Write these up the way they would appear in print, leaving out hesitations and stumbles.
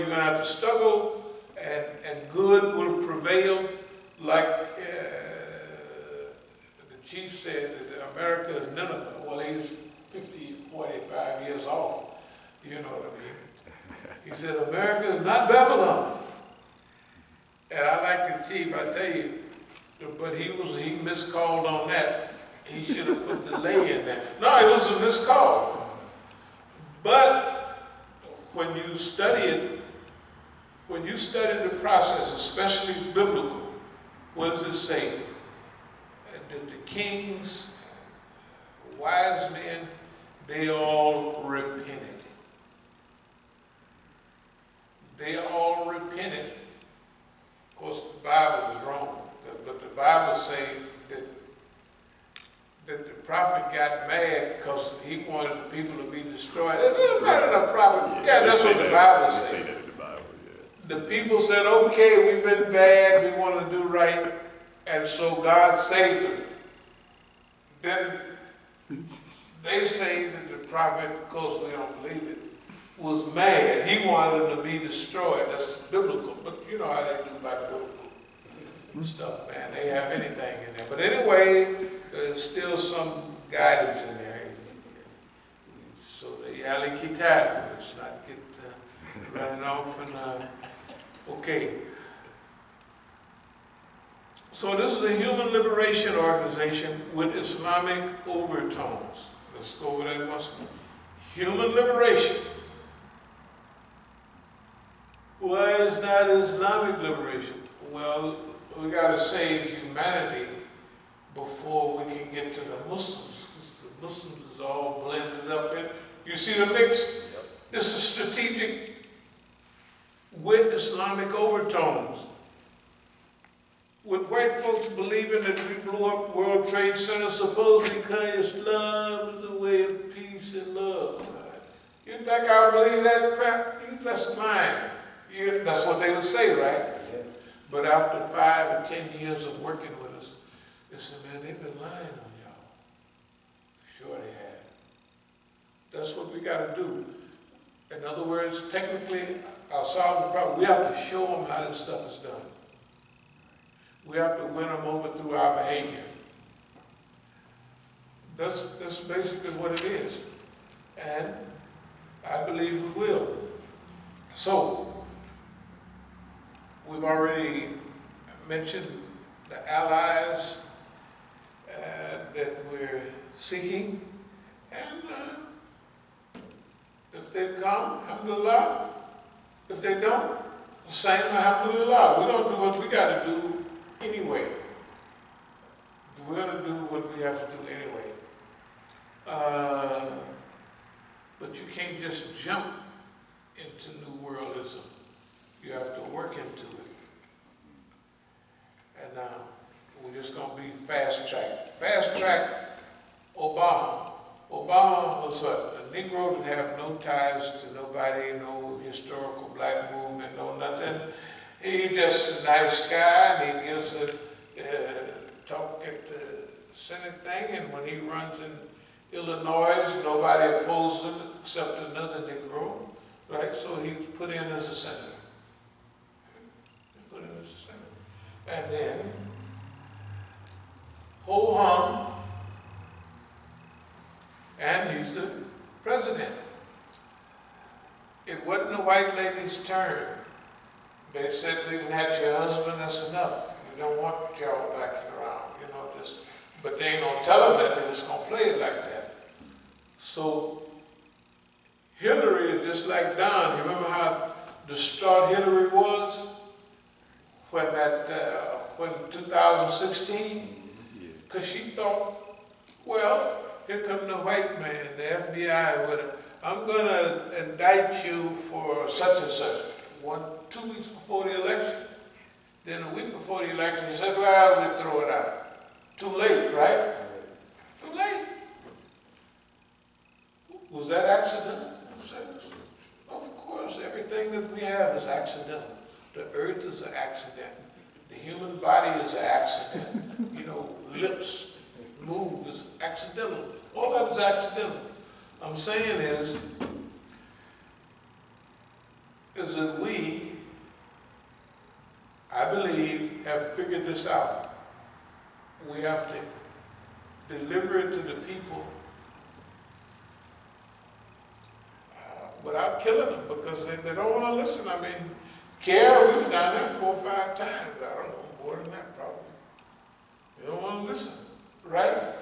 you're going to have to struggle, and good will prevail, like the chief said that America is Nineveh. Well, he's 45 years off, you know what I mean? He said, America is not Babylon. And I like the chief, I tell you, but he miscalled on that. He should have put delay in there. No, it was a miscall. But when you study it, when you study the process, especially biblical, what does it say? That the kings, wise men, they all repented. They all repented. Of course, the Bible is wrong, but the Bible says that the prophet got mad because he wanted the people to be destroyed. It doesn't matter the prophet. Yeah, that's what the Bible says. The people said, okay, we've been bad, we want to do right, and so God saved them. Then they say that the prophet, of course we don't believe it, was mad. He wanted them to be destroyed. That's biblical, but you know how they do by biblical stuff, man. They have anything in there. But anyway, there's still some guidance in there. So the alley kitab, let's not get running off and okay. So this is a human liberation organization with Islamic overtones. Let's go over that once more. Human liberation. Why is not Islamic liberation? Well, we got to save humanity before we can get to the Muslims. The Muslims is all blended up in. You see the mix? Yep. It's a strategic with Islamic overtones. With white folks believing that we blew up World Trade Center supposedly because Islam is the way of peace and love. You think I believe that crap? That's mine. That's what they would say, right? Yeah. But after 5 or 10 years of working with us, they said, man, they've been lying on y'all. Sure they have. That's what we got to do. In other words, technically, our solve the problem. We have to show them how this stuff is done. We have to win them over through our behavior. That's basically what it is. And I believe we will. So, we've already mentioned the allies that we're seeking. And if they come, alhamdulillah. If they don't, the same, alhamdulillah. We're going to do what we got to do anyway. We're going to do what we have to do anyway. But you can't just jump into New Worldism. You have to work into it. And we're just going to be fast-tracked. Fast-track Obama. Obama was what? A Negro that have no ties to nobody, no historical black movement, no nothing. He's just a nice guy, and he gives a talk at the Senate thing, and when he runs in Illinois, nobody opposes him except another Negro, right? So he's put in as a senator. He's put in as a senator. And then, ho-hum, and he's the president. It wasn't the white lady's turn. They said they can have your husband, that's enough. We don't want y'all backing around, you know, just, but they ain't gonna tell them that, they're just gonna play it like that. So Hillary is just like Don. You remember how distraught Hillary was when when 2016? Because she thought, well, here come the white man, the FBI with him. I'm gonna indict you for such and such. 2 weeks before the election. Then a week before the election, he said, well, we'll throw it out. Too late, right? Too late. Was that accidental? Of course, everything that we have is accidental. The earth is an accident. The human body is an accident. You know, lips move is accidental. All that is accidental. I'm saying is, is that we, I believe, have figured this out. We have to deliver it to the people without killing them, because they don't want to listen. I mean, Care, we've done that 4 or 5 times. I don't know, more than that probably. They don't want to listen, right?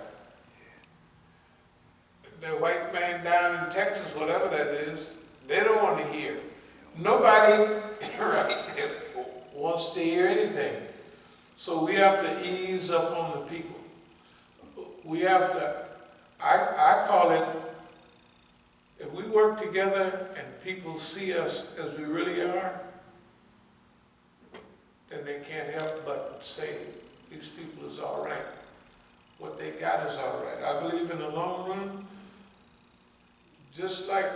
The white man down in Texas, whatever that is, they don't want to hear. Nobody, right, wants to hear anything. So we have to ease up on the people. We have to, I call it, if we work together and people see us as we really are, then they can't help but say, these people is all right. What they got is all right. I believe in the long run, just like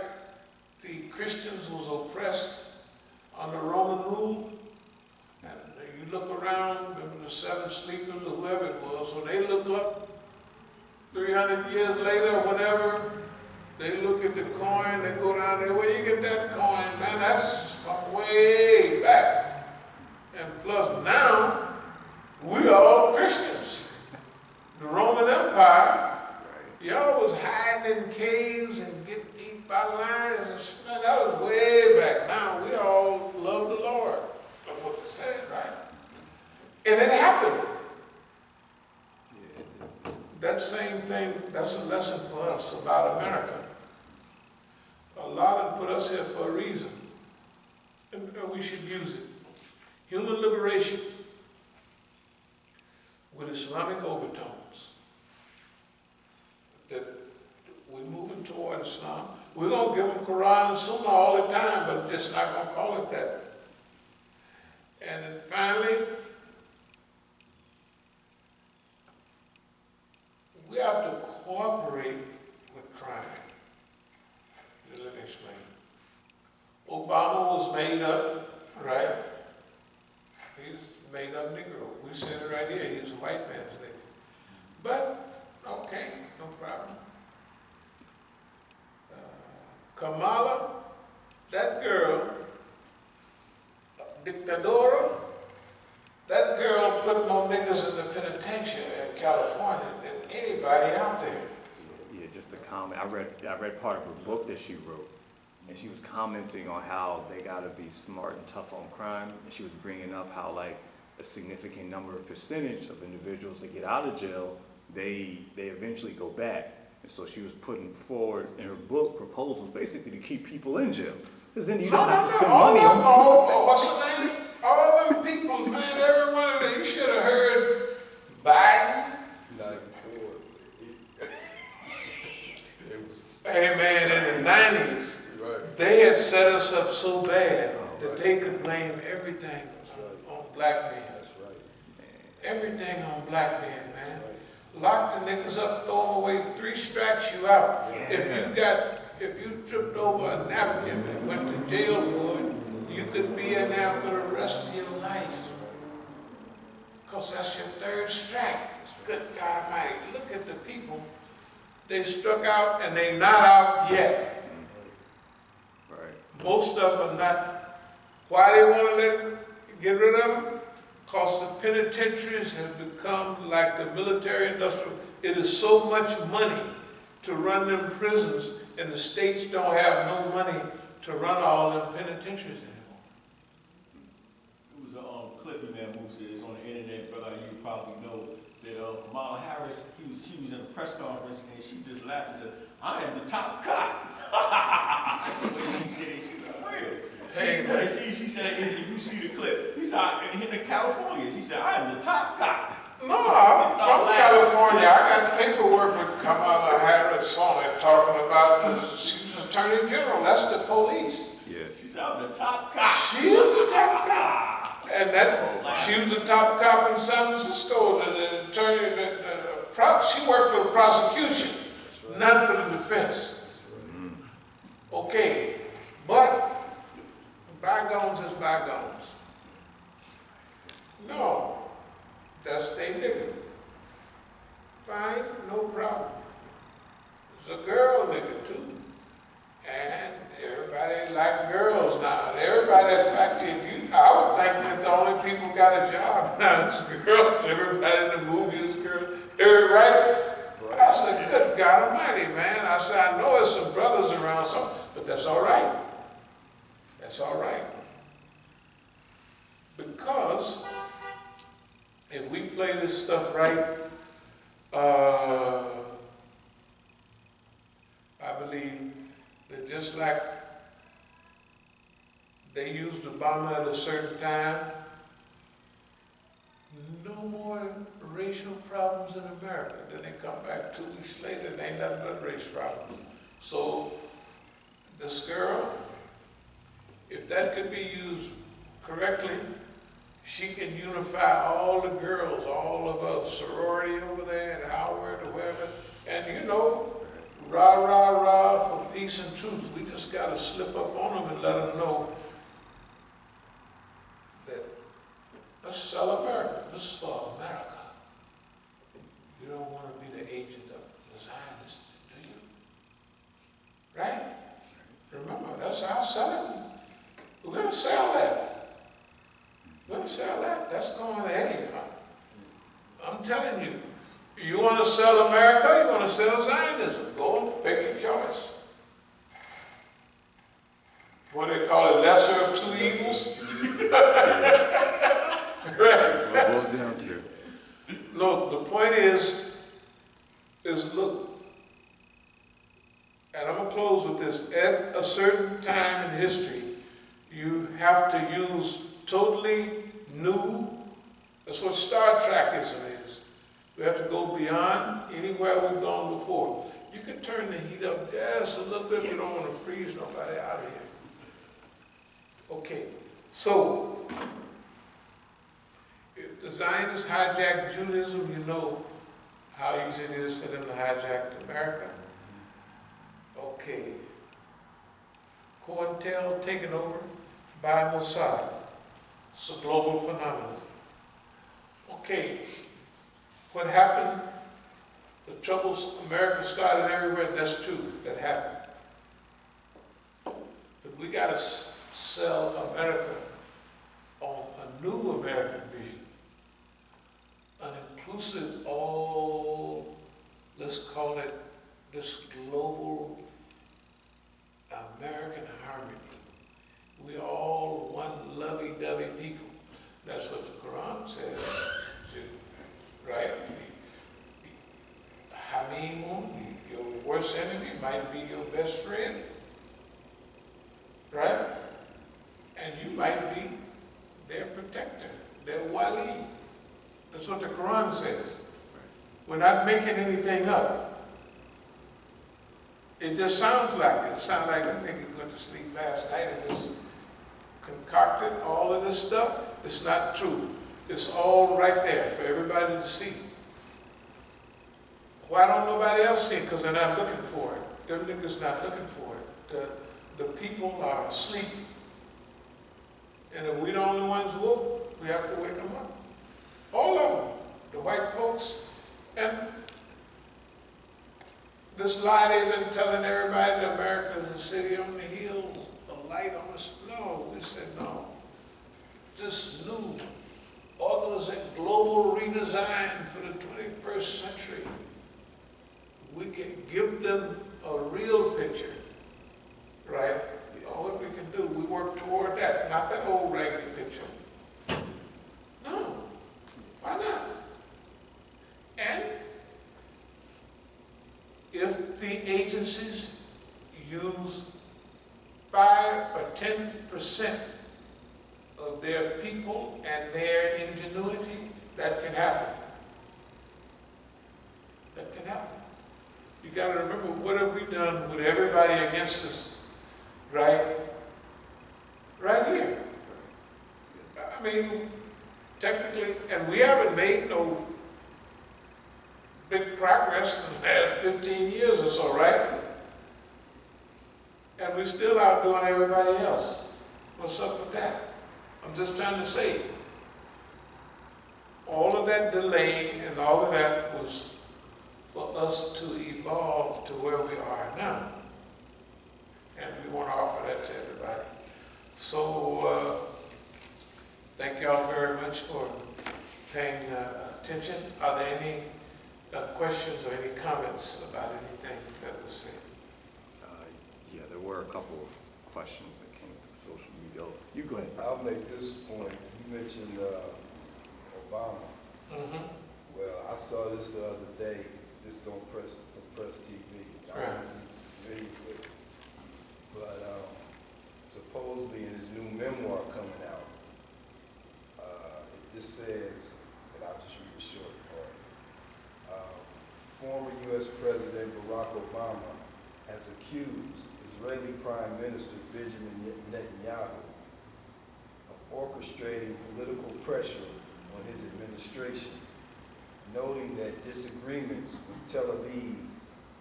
the Christians was oppressed under Roman rule, and you look around, remember the 7 sleepers or whoever it was, when they look up 300 years later or whatever, they look at the coin, they go down there, where you get that coin, man? That's from way back. And plus now, we all Christians. The Roman Empire, y'all was hiding in caves and getting eaten by lions. And that was way back. Now we all love the Lord. That's what it said, right? And it happened. That same thing, that's a lesson for us about America. Allah put us here for a reason. And we should use it. Human liberation with Islamic overtones. That we're moving toward Islam. We're going to give them Quran and Sunnah all the time, but just not going to call it that. And then finally, we have to cooperate with crime. Let me explain. Obama was made up, right? He's made up Negro. We said it right here. He was a white man's nigga. But, okay, no problem. Kamala, that girl, Dictadora, that girl put more niggas in the penitentiary in California than anybody out there. Yeah, just a comment. I read part of her book that she wrote, and she was commenting on how they got to be smart and tough on crime, and she was bringing up how like a significant number of percentage of individuals that get out of jail, they eventually go back. And so she was putting forward in her book proposals basically to keep people in jail, because then you don't have to spend money on people. What's the name? All them people, man, every one of them. You should have heard Biden. Hey man, in the 90s, they had set us up so bad that they could blame everything on black men. That's right. Everything on black men, man. Lock the niggas up, throw them away, 3 strikes you out. Yeah. If you tripped over a napkin and went to jail for it, you could be in there for the rest of your life. Because that's your 3rd strike. Good God Almighty, look at the people. They struck out and they not out yet. Right. Most of them are not. Why they want to get rid of them? Because the penitentiaries have become like the military industrial. It is so much money to run them prisons, and the states don't have no money to run all them penitentiaries anymore. It was a clip in there, Musa. It's on the internet, but you probably know that Kamala Harris, she was in a press conference and she just laughed and said, "I am the top cop." She said, if you see the clip, he said, in California, she said, "I am the top cop." No, I'm from California. I got paperwork with Kamala Harris on it talking about she's Attorney General. That's the police. Yeah. She said, "I'm the top cop." She is the top cop. And she was the top cop in San Francisco. The attorney, she worked for the prosecution, not for the defense. Okay, but bygones is bygones. No, that's their nigga. Fine, no problem. It's a girl nigga too. And everybody like girls now. Everybody, in fact, I would think that the only people got a job now is girls. Everybody in the movie is girls. Right? I said, good God Almighty, man. I said, I know there's some brothers around, but that's all right. That's all right. Because if we play this stuff right, I believe that just like they used Obama at a certain time, no more racial problems in America. Then they come back 2 weeks later and ain't nothing but race problems. So this girl, if that could be used correctly, she can unify all the girls, all of us, sorority over there at Howard or wherever, and rah, rah, rah for peace and truth. We just got to slip up on them and let them know that let's sell America. This is for America. You don't want to be the agent of the Zionists, do you? Right? Remember, that's our selling. We're going to sell that. We're going to sell that. That's going ahead. I'm telling you. You want to sell America, you want to sell Zionism. Go and pick your choice. What do they call it? Lesser of two evils? Right? Down to. No, the point is look, and I'm going to close with this. At a certain time in history, you have to use totally new, that's what Star Trekism is. We have to go beyond anywhere we've gone before. You can turn the heat up just a little bit if you don't want to freeze nobody out of here. Okay, so if the Zionists hijack Judaism, you know how easy it is for them to hijack America. Okay. COINTEL taken over by Musa. It's a global phenomenon. Okay. What happened? The troubles, America started everywhere, that's true, that happened. But we got to sell America on a new American vision. An inclusive, all, let's call it this global American harmony. We all one lovey-dovey people. That's what the Quran says. Right? Hamimun, your worst enemy might be your best friend. Right? And you might be their protector, their wali. That's what the Quran says. We're not making anything up. It just sounds like it. It sounds like a nigga went to sleep last night and just concocted all of this stuff. It's not true. It's all right there for everybody to see. Why don't nobody else see it? Because they're not looking for it. Them niggas not looking for it. The people are asleep. And if we're the only ones woke, we have to wake them up. All of them. The white folks. And this lie they've been telling everybody that America is a city on the hill, a light on the snow. No, we said no. This new global redesign for the 21st century. We can give them a real picture, right? All that we can do, we work toward that, not that old raggedy picture. No, why not? And if the agencies use 5 or 10% of their people and their ingenuity, that can happen. That can happen. You got to remember, what have we done with everybody against us, right? Right here. I mean, technically, and we haven't made no big progress in the last 15 years or so, right? And we're still outdoing everybody else. What's up with that? I'm just trying to say, all of that delay and all of that was for us to evolve to where we are now. and we want to offer that to everybody. So, thank y'all very much for paying attention. Are there any questions or any comments about anything that was said? Yeah, there were a couple of questions that came from social media. You go ahead. I'll make this point. You mentioned Obama. Mm-hmm. Well, I saw this the other day. This is on Press TV. I don't know if you're familiar with it. But supposedly in his new memoir coming out, it just says, and I'll just read a short part. Former U.S. President Barack Obama has accused Israeli Prime Minister Benjamin Netanyahu of orchestrating political pressure on his administration, noting that disagreements with Tel Aviv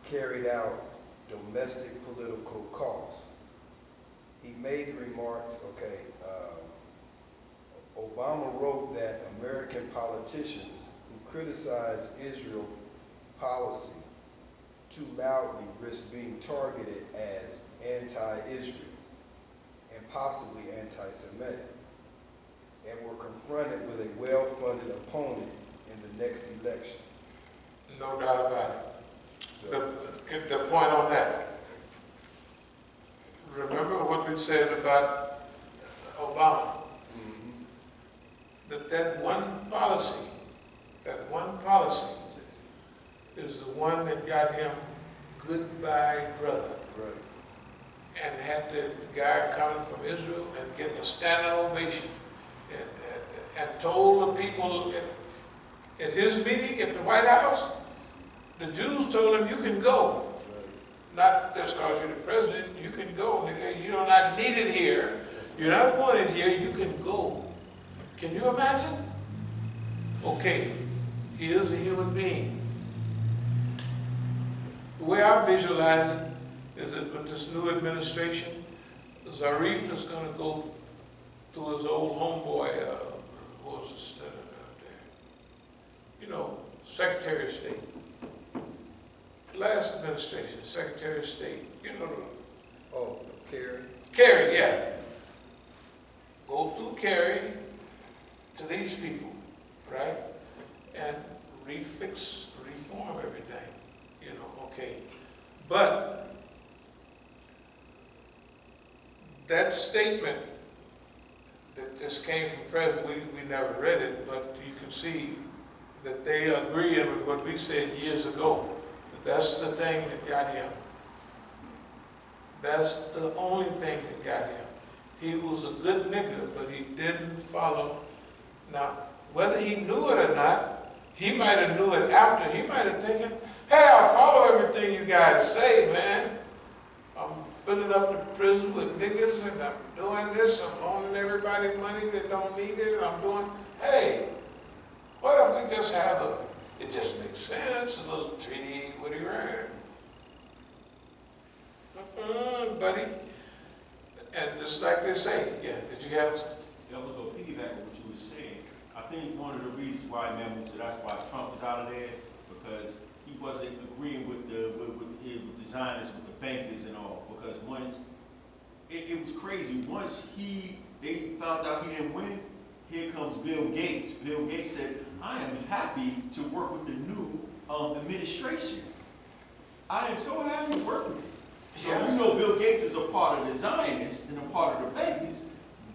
carried out domestic political costs. He made the remarks, Obama wrote that American politicians who criticize Israel policy too loudly risk being targeted as anti-Israel and possibly anti-Semitic, and were confronted with a well-funded opponent in the next election. No doubt about it. So, The point on that. Remember what we said about Obama? That one policy is the one that got him goodbye, brother. right. And had the guy coming from Israel and getting a standing ovation and told the people at his meeting at the White House, the Jews told him, you can go. That's right. Not just because you're the president, you can go. Nigga. You're not needed here. You're not wanted here, you can go. Can you imagine? Okay, he is a human being. The way I visualize it is that with this new administration, Zarif is going to go to his old homeboy, what was his senator out there? You know, Secretary of State. Last administration, Secretary of State. You know the Oh, Kerry? Kerry, yeah. Go through Kerry to these people, right? And reform everything, you know, okay. But that statement that just came from President, we never read it, but you can see that they agree with what we said years ago. That's the thing that got him. That's the only thing that got him. He was a good nigga, but he didn't follow. Now, whether he knew it or not, he might have knew it after. He might have taken, hey, I follow everything you guys say, man. I'm filling up the prison with niggas, and I'm doing this. I'm loaning everybody money that don't need it. I'm doing, hey, what if we just have it just makes sense, a little treaty with Iran. Buddy. And just like they say, yeah, did you have something? Yeah, I was going to piggyback on what you were saying. I think one of the reasons why Musa, that's why Trump is out of there, because he wasn't agreeing with the Zionists, with the bankers and all. Because once it was crazy. Once they found out he didn't win, here comes Bill Gates. Bill Gates said, I am happy to work with the new administration. I am so happy to work with you. So Yes. you know Bill Gates is a part of the Zionists and a part of the bankers.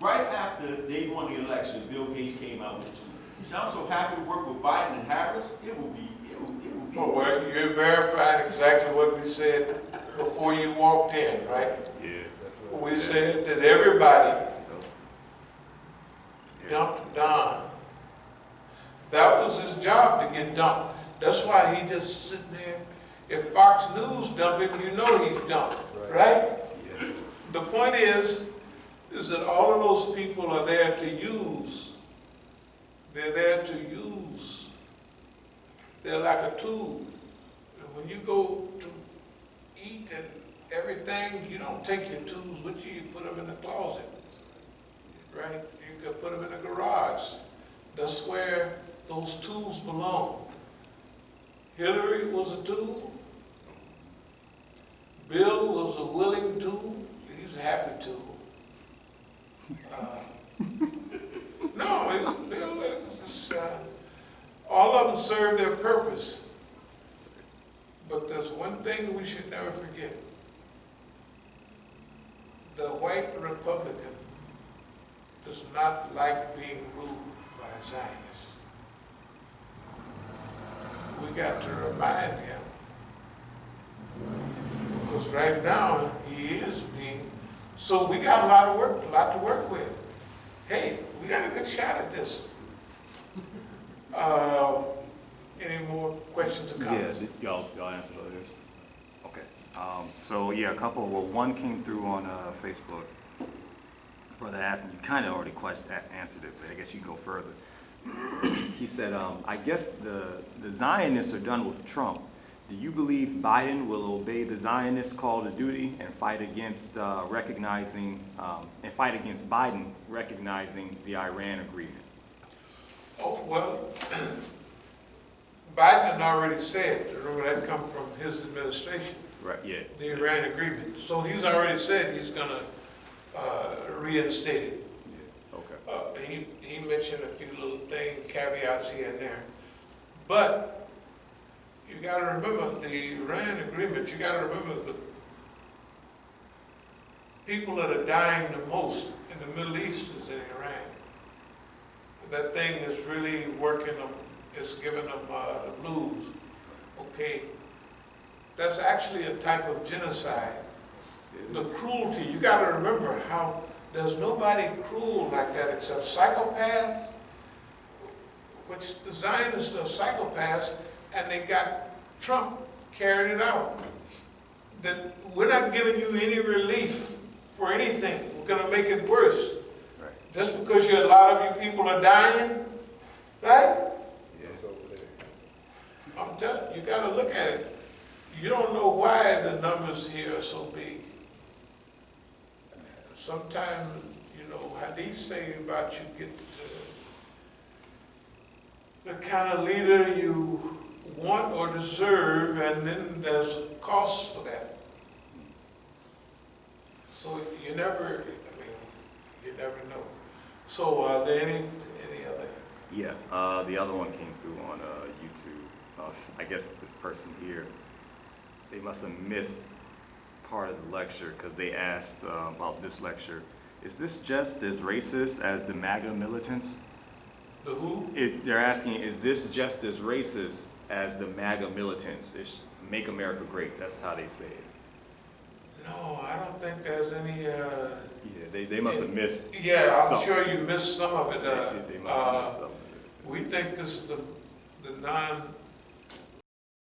Right after they won the election, Bill Gates came out with it. He said, I'm so happy to work with Biden and Harris. It will be. Oh, well, you verified exactly what we said before you walked in, right? Yeah. That's right. We said that everybody dumped Don. That was his job to get dumped. That's why he just sitting there. If Fox News dump him, you know he's dumped, right? Yeah. The point is that all of those people are there to use. They're there to use. They're like a tool. And when you go to eat and everything, you don't take your tools with you, you put them in the closet, right? You can put them in the garage. That's where those tools belong. Hillary was a tool. Bill was a willing tool. happy to. No, all of them serve their purpose. But there's one thing we should never forget. The white Republican does not like being ruled by Zionists. We got to remind him, because right now he is being, so we got a lot to work with. Hey, we got a good shot at this. Any more questions or comments? Yeah, y'all answered others. Okay. So yeah, a couple. Well, one came through on Facebook. Brother asked, and you kind of already answered it, but I guess you can go further. He said, I guess the Zionists are done with Trump. Do you believe Biden will obey the Zionists' call to duty and fight against Biden recognizing the Iran agreement? Oh, well, Biden had already said, remember that come from his administration, Right, yeah. the Iran agreement. So he's already said he's going to reinstate it. Yeah, okay. He mentioned a few little caveats here and there. But you got to remember the Iran agreement, you got to remember the people that are dying the most in the Middle East is in Iran. That thing is really working them, it's giving them the blues. Okay, that's actually a type of genocide. The cruelty, you got to remember how there's nobody cruel like that except psychopaths, which the Zionists are psychopaths, and they got Trump carrying it out. That we're not giving you any relief for anything. We're going to make it worse. Right. Just because a lot of you people are dying, right? Yes, over there. I'm telling you, you got to look at it. You don't know why the numbers here are so big. Sometimes, hadith say about you get the kind of leader you want or deserve, and then there's costs for that. So you never know. So are there any other? Yeah, the other one came through on YouTube. I guess this person here, they must have missed part of the lecture because they asked about this lecture. Is this just as racist as the MAGA militants? The who? They're asking, is this just as racist as the MAGA militants? It's Make America Great. That's how they say it. No, I don't think there's any. Yeah, they must have missed. Yeah, I'm something. sure you missed some of it. They must have missed some of it. We think this is the